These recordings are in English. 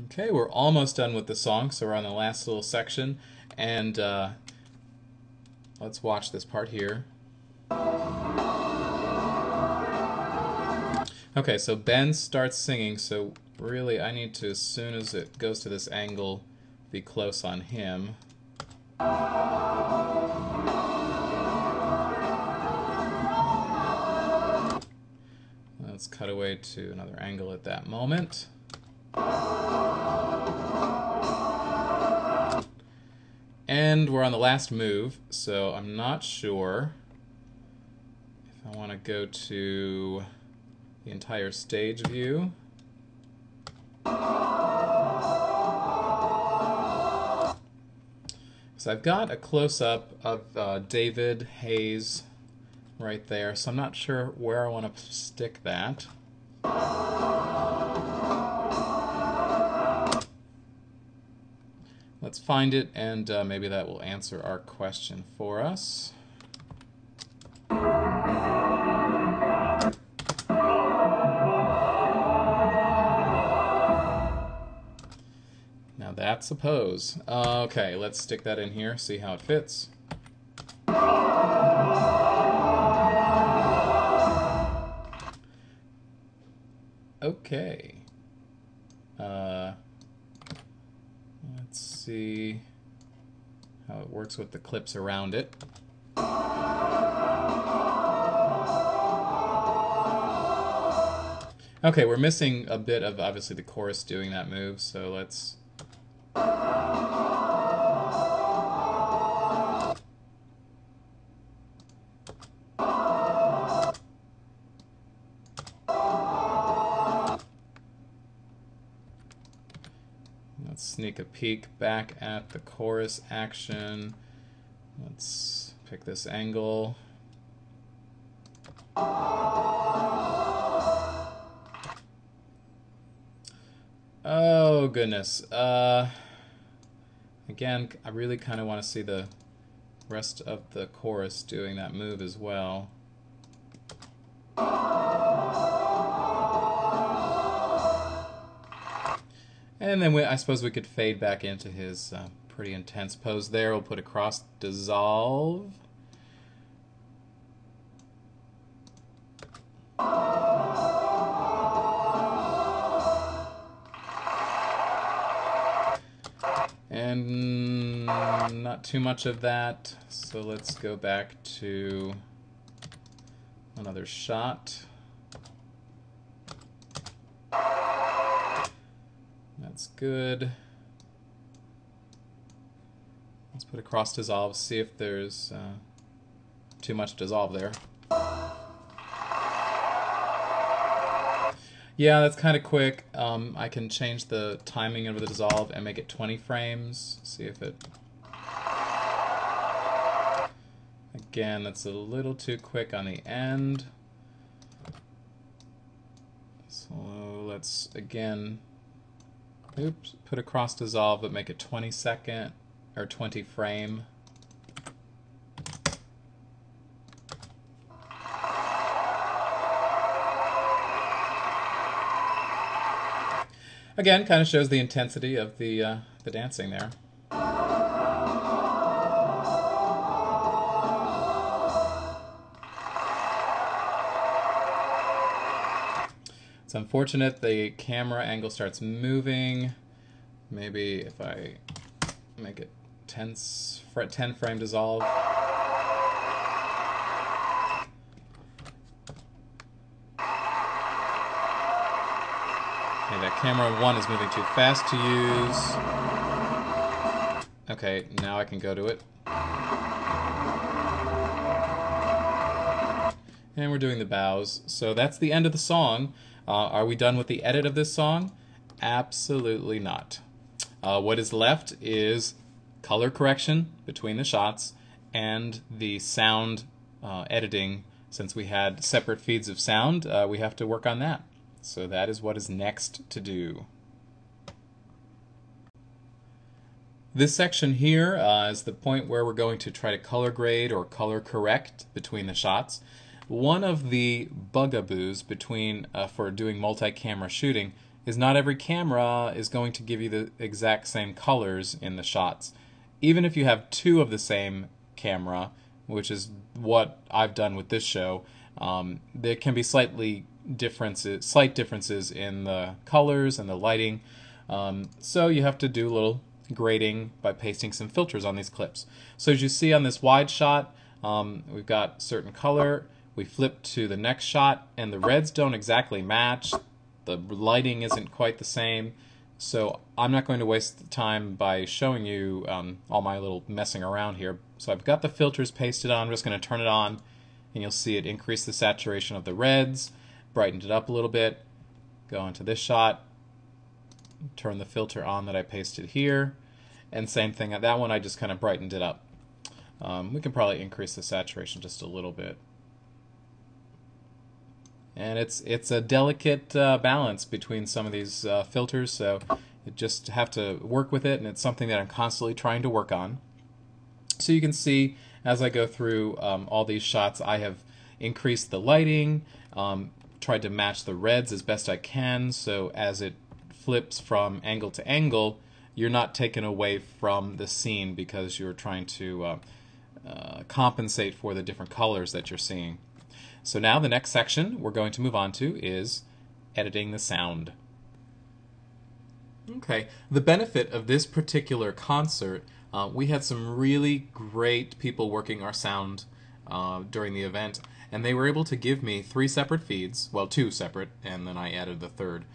Okay, we're almost done with the song, so we're on the last little section, and let's watch this part here. Okay, so Ben starts singing, so really I need to, as soon as it goes to this angle, be close on him. Let's cut away to another angle at that moment. And we're on the last move, so I'm not sure if I want to go to the entire stage view. So I've got a close-up of David Hayes right there, so I'm not sure where I want to stick that. Let's find it, and maybe that will answer our question for us. Now that's a pose. Okay, let's stick that in here, see how it fits. Okay. Let's see how it works with the clips around it. Okay, we're missing a bit of, obviously, the chorus doing that move, so let's... Let's sneak a peek back at the chorus action. Let's pick this angle. Oh goodness. Again, I really kind of want to see the rest of the chorus doing that move as well. And then I suppose we could fade back into his pretty intense pose there. We'll put a cross dissolve. And not too much of that, so let's go back to another shot. That's good. Let's put a cross dissolve, see if there's too much dissolve there. Yeah, that's kind of quick. I can change the timing of the dissolve and make it 20 frames. See if it... Again, that's a little too quick on the end. So let's, again, oops, put a cross dissolve but make it 20 second or 20 frame. Again, kind of shows the intensity of the dancing there. It's unfortunate the camera angle starts moving. Maybe if I make it 10 frame dissolve. Okay, that camera 1 is moving too fast to use. Okay, now I can go to it. And we're doing the bows. So that's the end of the song. Are we done with the edit of this song? Absolutely not. What is left is color correction between the shots and the sound editing. Since we had separate feeds of sound, we have to work on that. So that is what is next to do. This section here is the point where we're going to try to color grade or color correct between the shots. One of the bugaboos for doing multi-camera shooting is not every camera is going to give you the exact same colors in the shots. Even if you have two of the same camera, which is what I've done with this show, there can be slight differences in the colors and the lighting. So you have to do a little grading by pasting some filters on these clips. So as you see on this wide shot, we've got certain color. We flip to the next shot, and the reds don't exactly match. The lighting isn't quite the same. So I'm not going to waste the time by showing you all my little messing around here. So I've got the filters pasted on. I'm just going to turn it on, and you'll see it increase the saturation of the reds, brightened it up a little bit. Go into this shot, turn the filter on that I pasted here, and same thing at that one. I just kind of brightened it up. We can probably increase the saturation just a little bit. And it's a delicate balance between some of these filters, so you just have to work with it, and it's something that I'm constantly trying to work on. So you can see as I go through all these shots, I have increased the lighting, tried to match the reds as best I can, so as it flips from angle to angle, you're not taken away from the scene because you're trying to compensate for the different colors that you're seeing. So now the next section we're going to move on to is editing the sound. Okay, the benefit of this particular concert, we had some really great people working our sound during the event, and they were able to give me 3 separate feeds, well 2 separate, and then I added the third.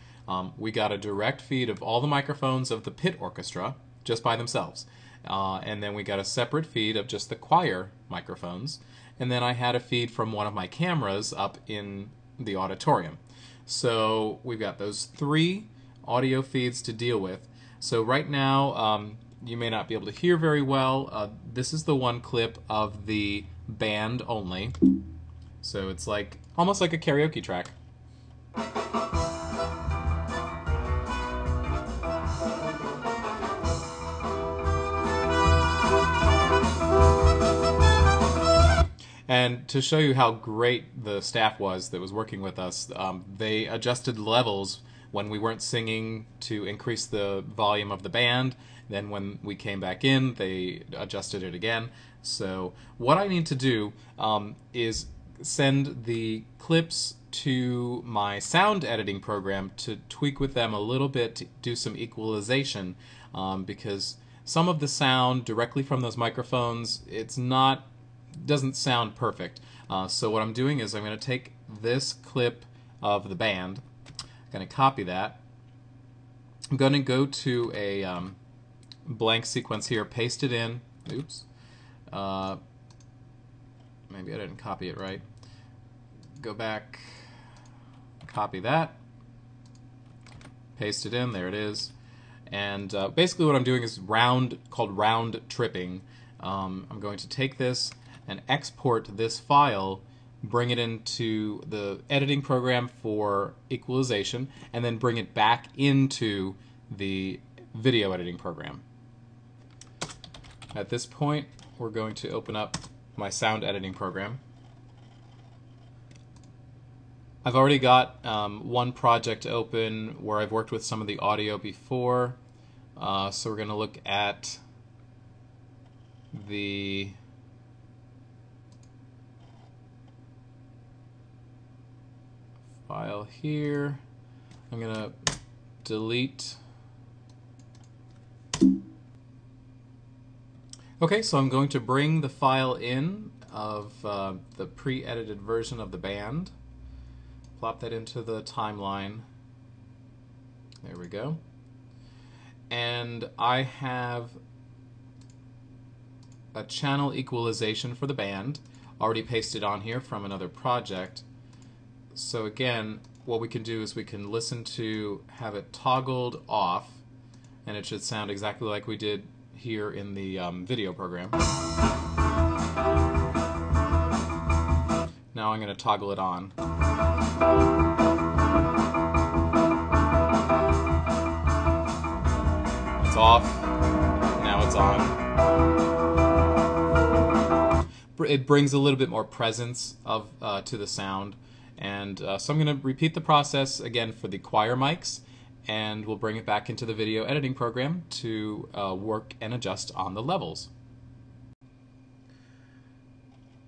We got a direct feed of all the microphones of the pit orchestra just by themselves, and then we got a separate feed of just the choir microphones. And then I had a feed from one of my cameras up in the auditorium. So we've got those 3 audio feeds to deal with. So right now, you may not be able to hear very well. This is the one clip of the band only. So it's like almost like a karaoke track. And to show you how great the staff was that was working with us, they adjusted levels when we weren't singing to increase the volume of the band. Then when we came back in, they adjusted it again. So what I need to do is send the clips to my sound editing program to tweak with them a little bit to do some equalization, because some of the sound directly from those microphones, doesn't sound perfect. So what I'm doing is I'm going to take this clip of the band, I'm going to copy that, I'm going to go to a blank sequence here, paste it in, oops, maybe I didn't copy it right, go back, copy that, paste it in, there it is, and basically what I'm doing is called round tripping. I'm going to take this and export this file, bring it into the editing program for equalization, and then bring it back into the video editing program. At this point, we're going to open up my sound editing program. I've already got one project open where I've worked with some of the audio before, so we're going to look at the file here. I'm going to delete. Okay, so I'm going to bring the file in of the pre-edited version of the band. Plop that into the timeline. There we go. And I have a channel equalization for the band already pasted on here from another project. So again, what we can do is we can listen to have it toggled off, and it should sound exactly like we did here in the video program. Now I'm going to toggle it on. It's off, now it's on. It brings a little bit more presence to the sound. And so I'm going to repeat the process again for the choir mics and we'll bring it back into the video editing program to work and adjust on the levels.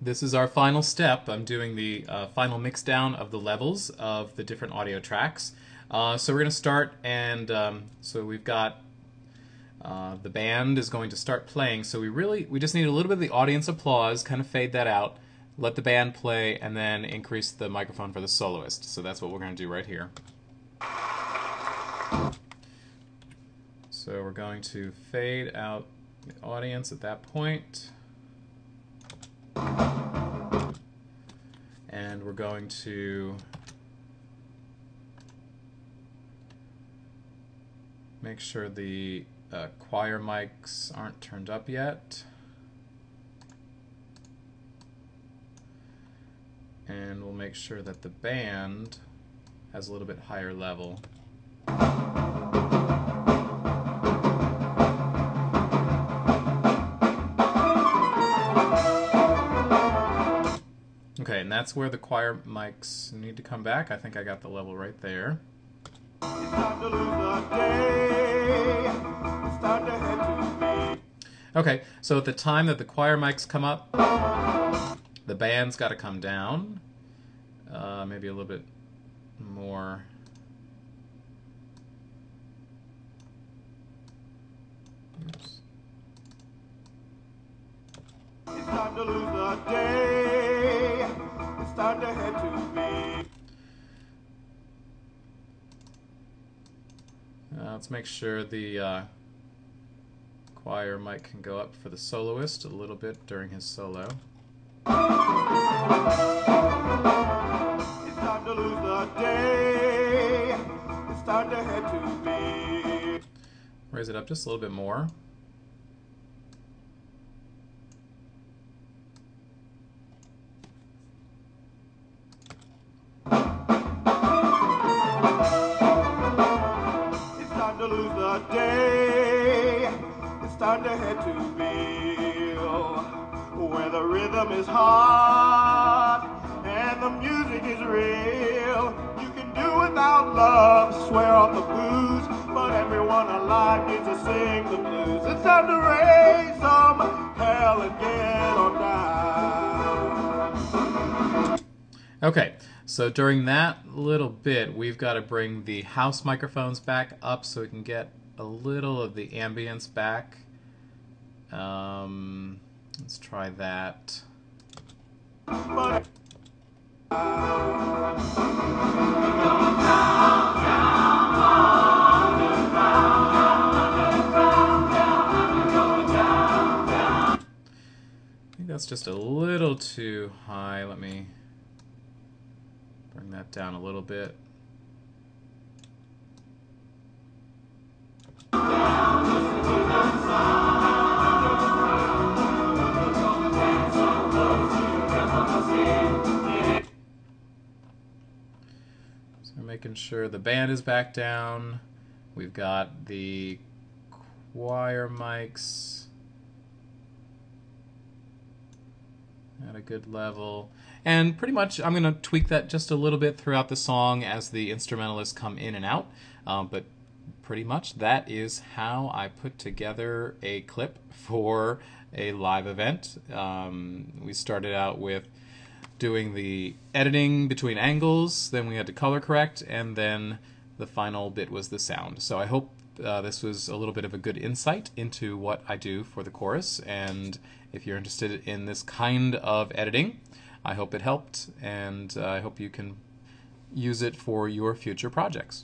This is our final step. I'm doing the final mix down of the levels of the different audio tracks. So we're going to start, and so we've got the band is going to start playing. So we just need a little bit of the audience applause, kind of fade that out, let the band play, and then increase the microphone for the soloist. So that's what we're going to do right here. So we're going to fade out the audience at that point. And we're going to make sure the choir mics aren't turned up yet. And we'll make sure that the band has a little bit higher level. Okay, and that's where the choir mics need to come back. I think I got the level right there. Okay, so at the time that the choir mics come up, the band's got to come down. Maybe a little bit more. Oops. It's time to lose the day. It's time to head to me. Let's make sure the choir mic can go up for the soloist a little bit during his solo. It's time to lose the day. It's time to head to me. Raise it up just a little bit more. It's time to head to Bill, where the rhythm is hot and the music is real. You can do without love, swear off the booze, but everyone alive needs to sing the blues. It's time to raise some hell and get on down. Okay, so during that little bit, we've got to bring the house microphones back up so we can get a little of the ambience back. Let's try that. I think that's just a little too high. Let me bring that down a little bit. So making sure the band is back down. We've got the choir mics at a good level. And pretty much I'm going to tweak that just a little bit throughout the song as the instrumentalists come in and out. But pretty much that is how I put together a clip for a live event. We started out with doing the editing between angles, then we had to color correct, and then the final bit was the sound. So I hope this was a little bit of a good insight into what I do for the chorus, and if you're interested in this kind of editing, I hope it helped, and I hope you can use it for your future projects.